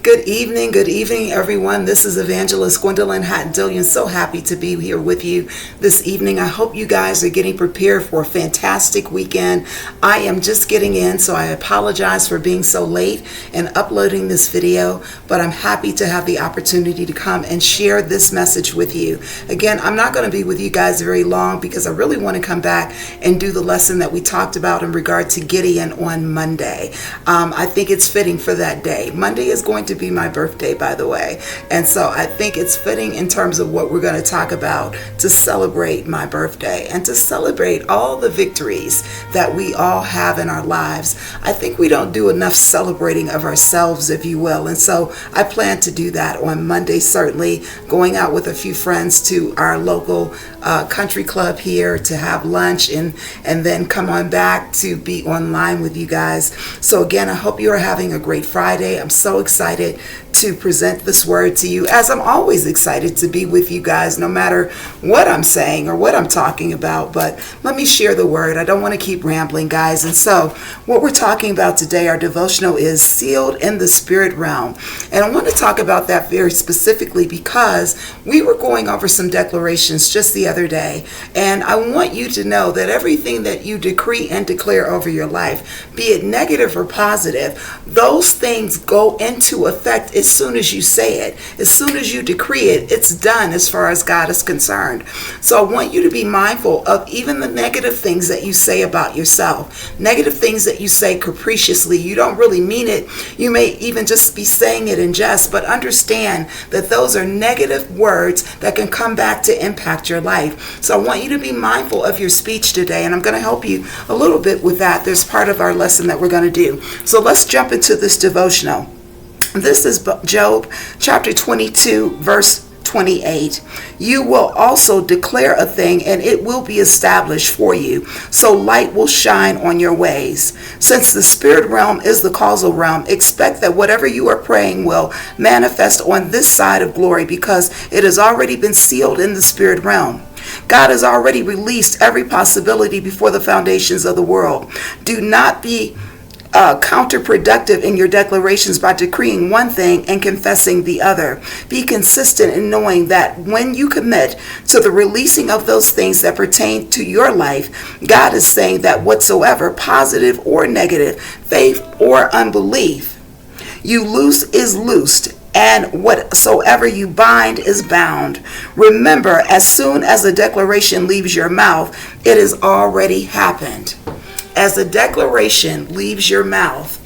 Good evening, everyone. This is Evangelist Gwendolyn Hatton-Dillion. So happy to be here with you this evening. I hope you guys are getting prepared for a fantastic weekend. I am just getting in, so I apologize for being so late and uploading this video, but I'm happy to have the opportunity to come and share this message with you. Again, I'm not going to be with you guys very long because I really want to come back and do the lesson that we talked about in regard to Gideon on Monday. I think it's fitting for that day. Monday is going to be my birthday, by the way. And so I think it's fitting in terms of what we're going to talk about to celebrate my birthday and to celebrate all the victories that we all have in our lives. I think we don't do enough celebrating of ourselves, if you will. And so I plan to do that on Monday, certainly going out with a few friends to our local country club here to have lunch and then come on back to be online with you guys. So again, I hope you are having a great Friday. I'm so excited to present this word to you, as I'm always excited to be with you guys, no matter what I'm saying or what I'm talking about. But let me share the word. I don't want to keep rambling, guys. And so what we're talking about today, our devotional, is sealed in the spirit realm. And I want to talk about that very specifically because we were going over some declarations just the other day. And I want you to know that everything that you decree and declare over your life, be it negative or positive, those things go into effect as soon as you say it. As soon as you decree it, it's done as far as God is concerned. So I want you to be mindful of even the negative things that you say about yourself, negative things that you say capriciously. You don't really mean it. You may even just be saying it in jest, but understand that those are negative words that can come back to impact your life. So I want you to be mindful of your speech today, and I'm going to help you a little bit with that. There's part of our lesson that we're going to do. So let's jump into this devotional. This is Job chapter 22, verse 28. You will also declare a thing and it will be established for you. So light will shine on your ways. Since the spirit realm is the causal realm, expect that whatever you are praying will manifest on this side of glory because it has already been sealed in the spirit realm. God has already released every possibility before the foundations of the world. Do not be counterproductive in your declarations by decreeing one thing and confessing the other. Be consistent in knowing that when you commit to the releasing of those things that pertain to your life, God is saying that whatsoever, positive or negative, faith or unbelief, you loose is loosed, and whatsoever you bind is bound. Remember, as soon as the declaration leaves your mouth, it has already happened. As the declaration leaves your mouth,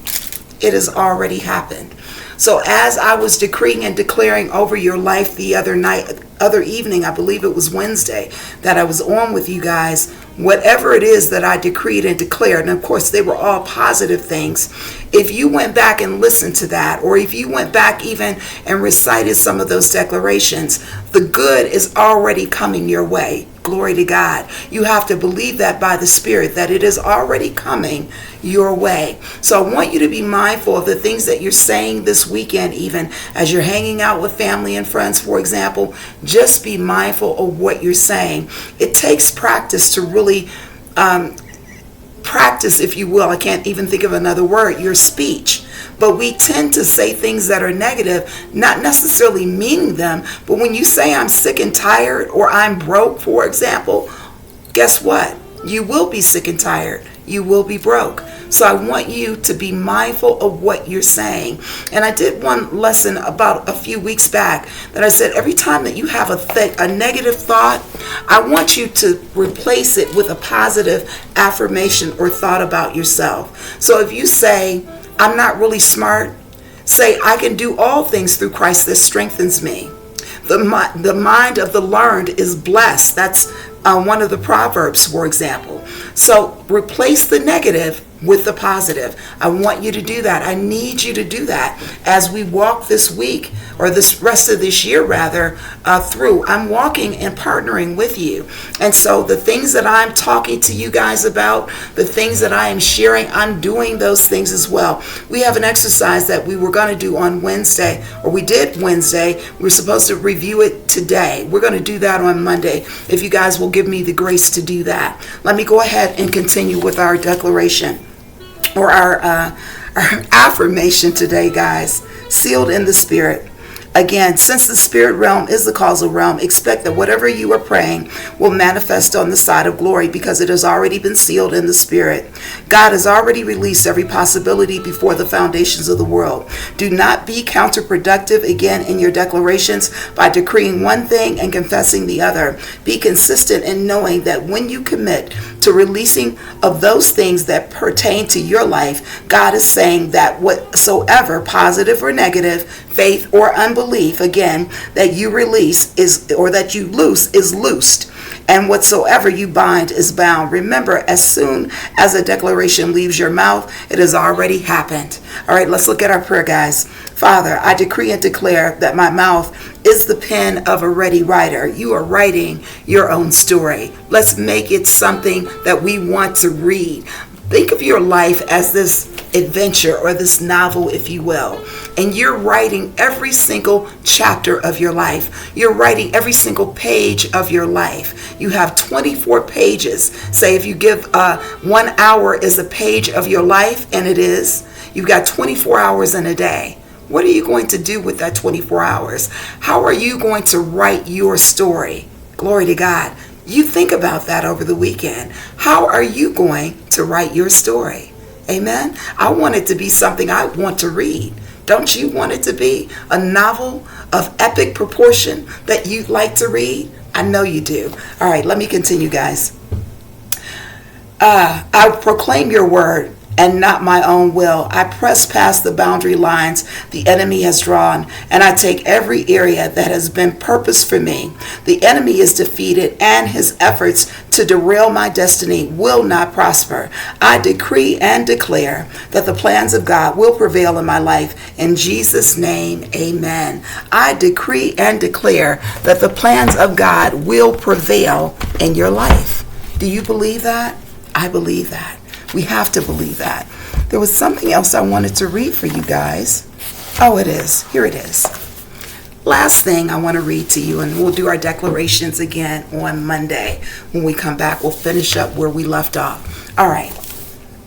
it has already happened. So as I was decreeing and declaring over your life the other evening, I believe it was Wednesday, that I was on with you guys, whatever it is that I decreed and declared, and of course they were all positive things. If you went back and listened to that, or if you went back even and recited some of those declarations, the good is already coming your way. Glory to God. You have to believe that by the Spirit, that it is already coming your way. So I want you to be mindful of the things that you're saying this weekend, even as you're hanging out with family and friends, for example. Just be mindful of what you're saying. It takes practice to really practice, if you will. I can't even think of another word, your speech. But we tend to say things that are negative, not necessarily meaning them. But when you say I'm sick and tired or I'm broke, for example, guess what? You will be sick and tired. You will be broke. So I want you to be mindful of what you're saying. And I did one lesson about a few weeks back that I said every time that you have a negative thought, I want you to replace it with a positive affirmation or thought about yourself. So if you say, I'm not really smart, say, I can do all things through Christ that strengthens me. The mind of the learned is blessed. That's one of the Proverbs, for example. So replace the negative with the positive. I want you to do that. I need you to do that as we walk this week, or this rest of this year rather, through. I'm walking and partnering with you. And so the things that I'm talking to you guys about, the things that I am sharing, I'm doing those things as well. We have an exercise that we were going to do on Wednesday, or we did Wednesday. We're supposed to review it today. We're going to do that on Monday, if you guys will give me the grace to do that. Let me go ahead and continue with our declaration, or our affirmation today, guys. sealed in the Spirit. Again, since the spirit realm is the causal realm, expect that whatever you are praying will manifest on the side of glory because it has already been sealed in the Spirit. God has already released every possibility before the foundations of the world. Do not be counterproductive again in your declarations by decreeing one thing and confessing the other. Be consistent in knowing that when you commit to releasing of those things that pertain to your life, God is saying that whatsoever, positive or negative, faith or unbelief, again, that you release is, or that you loose is loosed. And whatsoever you bind is bound. Remember, as soon as a declaration leaves your mouth, it has already happened. All right, let's look at our prayer, guys. Father, I decree and declare that my mouth is the pen of a ready writer. You are writing your own story. Let's make it something that we want to read. Think of your life as this adventure or this novel, if you will. And you're writing every single chapter of your life. You're writing every single page of your life. You have 24 pages. Say if you give 1 hour is a page of your life, and it is, you've got 24 hours in a day. What are you going to do with that 24 hours? How are you going to write your story? Glory to God. You think about that over the weekend. How are you going to write your story? Amen. I want it to be something I want to read. Don't you want it to be a novel of epic proportion that you'd like to read? I know you do. All right, let me continue, guys. I proclaim your word and not my own will. I press past the boundary lines the enemy has drawn, and I take every area that has been purposed for me. The enemy is defeated, and his efforts to derail my destiny will not prosper. I decree and declare that the plans of God will prevail in my life. In Jesus' name, amen. I decree and declare that the plans of God will prevail in your life. Do you believe that? I believe that. We have to believe that. There was something else I wanted to read for you guys. Oh, it is. Here it is. Last thing I want to read to you, and we'll do our declarations again on Monday. When we come back, we'll finish up where we left off. All right.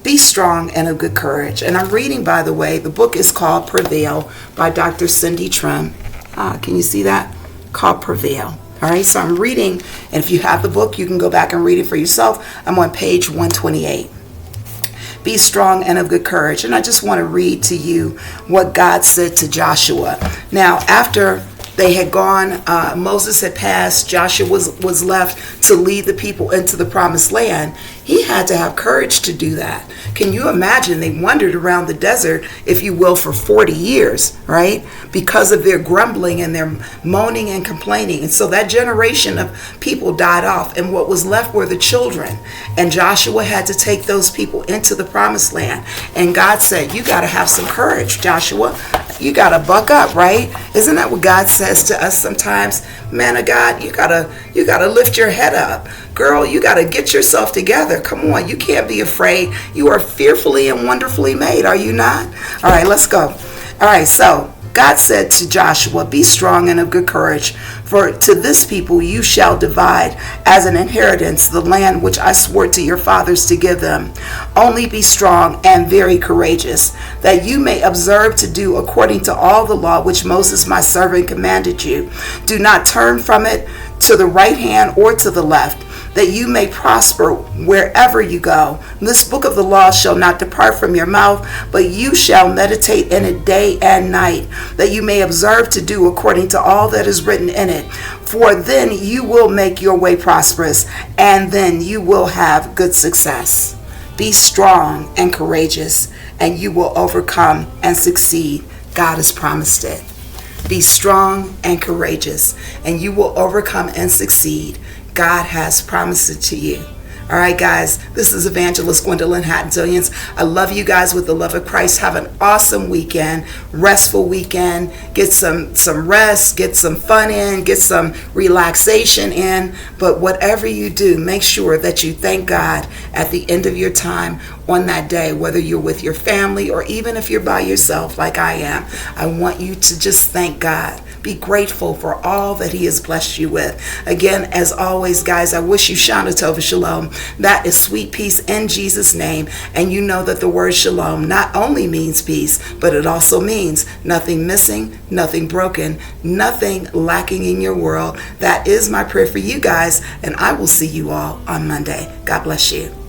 Be strong and of good courage. And I'm reading, by the way, the book is called Prevail by Dr. Cindy Trim. Can you see that? Called Prevail. All right, so I'm reading, and if you have the book, you can go back and read it for yourself. I'm on page 128. Be strong and of good courage. And I just want to read to you what God said to Joshua. Now, after they had gone, Moses had passed, Joshua was left to lead the people into the promised land. He had to have courage to do that. Can you imagine? They wandered around the desert, if you will, for 40 years, right? Because of their grumbling and their moaning and complaining. And so that generation of people died off, and what was left were the children. And Joshua had to take those people into the promised land. And God said, you got to have some courage, Joshua. You got to buck up, right? Isn't that what God says to us sometimes? Man of God, you got to lift your head up. Girl, you got to get yourself together. Come on, you can't be afraid. You are fearfully and wonderfully made, are you not? All right, let's go. All right, so God said to Joshua, be strong and of good courage, for to this people you shall divide as an inheritance the land which I swore to your fathers to give them. Only be strong and very courageous, that you may observe to do according to all the law which Moses my servant commanded you. Do not turn from it to the right hand or to the left, that you may prosper wherever you go. This book of the law shall not depart from your mouth, but you shall meditate in it day and night, that you may observe to do according to all that is written in it. For then you will make your way prosperous, and then you will have good success. Be strong and courageous, and you will overcome and succeed. God has promised it. Be strong and courageous, and you will overcome and succeed. God has promised it to you. All right, guys, this is Evangelist Gwendolyn Hatton-Dillions. I love you guys with the love of Christ. Have an awesome weekend, restful weekend. Get some rest, get some fun in, get some relaxation in. But whatever you do, make sure that you thank God at the end of your time on that day, whether you're with your family or even if you're by yourself like I am. I want you to just thank God. Be grateful for all that he has blessed you with. Again, as always, guys, I wish you Shana Tova Shalom. That is sweet peace in Jesus' name. And you know that the word shalom not only means peace, but it also means nothing missing, nothing broken, nothing lacking in your world. That is my prayer for you guys, and I will see you all on Monday. God bless you.